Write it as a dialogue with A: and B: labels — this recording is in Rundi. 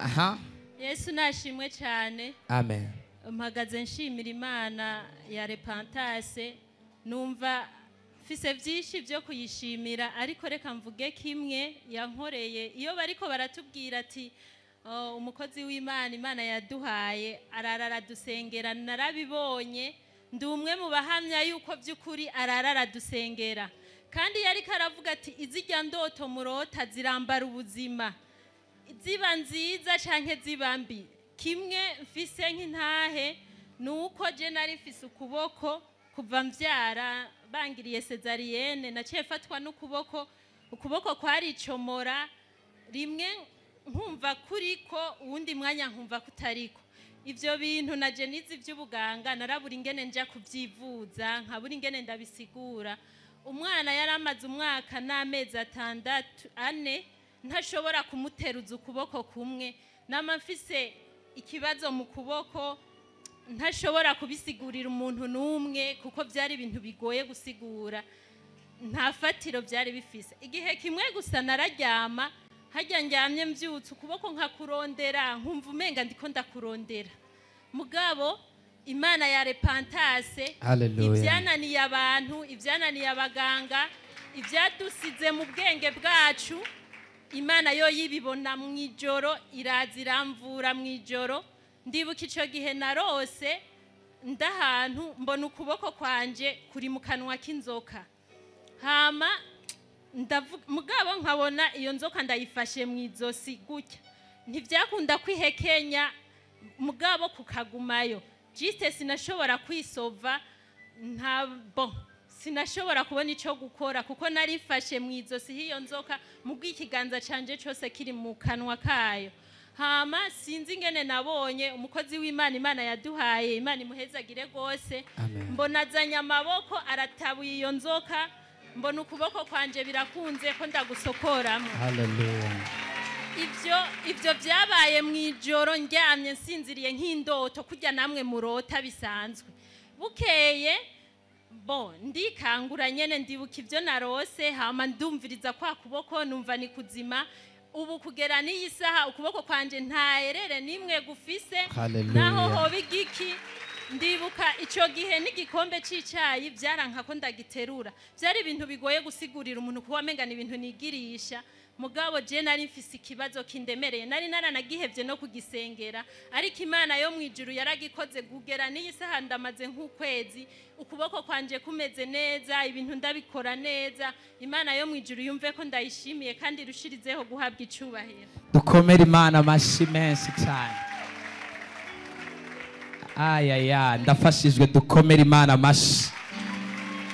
A: aha
B: Yesu nashimwe cyane.
A: amen
B: Mpagaze nshimira Imana ya Repentance, numva fise byinshi byo kuyishimira, ariko reka mvuge kimwe yankoreye. Iyo bariko baratubwira ati umukozi w'Imana Imana yaduhaye ararara dusengera, narabibonye ndi umwe mu bahamya yuko by'ukuri ararara dusengera, kandi yari karavuga ati izijya ndoto murota zirambara ubuzima, ziba nziza canke ziba mbi. Kimwe mfise nk'intahe nuko je nari mfise ukuboko kuva mvyara bangiriye cesarienne, naciye fatwa ukuboko kwaricomora, rimwe nkumva kuriko uwundi mwanya nkumva kutariko. Ivyo bintu naje nizi vy'ubuganga narabura ingene nja kuvyivuza, nkabura ingene ndabisigura. Umwana yaramaze umwaka n'amezi 6 ntashobora kumuteruza ukuboko kumwe, nama mfise ikibazo mu kuboko ntashobora kubisigurira umuntu n'umwe kuko byari ibintu bigoye gusigura, nta fatiro byari bifise. Igihe kimwe gusa nararyama, hajya njyamye mbyutse ukuboko nkakurondera, nkumva umenga ndiko ndakurondera. Mugabo Imana ya Repentance, ibyananiye abantu, ibyananiye abaganga, ibyadusize mu bwenge bwacu, Imana yo yibibona mwijoro, iraziramvura mwijoro. Ndibuka ico gihe narose ndahantu mbona ukuboko kwanje kuri mu kanwa k'inzoka, hama mugabo nkabona iyo nzoka ndayifashe mwizosi gutya, ntivyakunda kwihekenya mugabo kukagumayo. Juste sinashobora kwisova, sinashobora kubona ico gukora kuko narifashe mwizosi hiyo nzoka, mubwo ikiganza canje cyose kiri mu kanwa kayo. Hama sinzi ingene nabonye umukozi w'Imana Imana yaduhaye, Imana imuhezagire gose, mbona azanya amaboko aratabuye iyo nzoka, mbona ukuboko kwanje birakunze ko ndagusokoramo.
A: haleluya
B: Ivyo byabaye mwijoro ndyamye nsinziriye nk'indoto, kujya namwe murota bisanzwe. Bukeye ndikangura nyene ndibuka ivyo narose, hama ndumviriza kwa kuboko numva ni kuzima. Ubu kugera n'iyi saha ukuboko kwanje ntaherere nimwe gufise, naho hoba igiki. Ndibuka ico gihe n'igikombe c'icayi byaranka ko ndagiterura, byari ibintu bigoye gusigurira umuntu kuba amenga ni ibintu nigirisha. Mugabo je nari mfise ikibazo kindemereye, nari naranagihevye no kugisengera, ariko Imana yo mwijuru yaragikoze. Kugera n'iyi saha ndamaze nk'ukwezi ukuboko kwanje kumeze neza, ibintu ndabikora neza. Imana yo mwijuru yumve ko ndayishimiye kandi rushirizeho guhabwa icubahiro.
A: dukomere Imana amashi menshi cyane. Ndafashijwe, dukomere Imana amashi.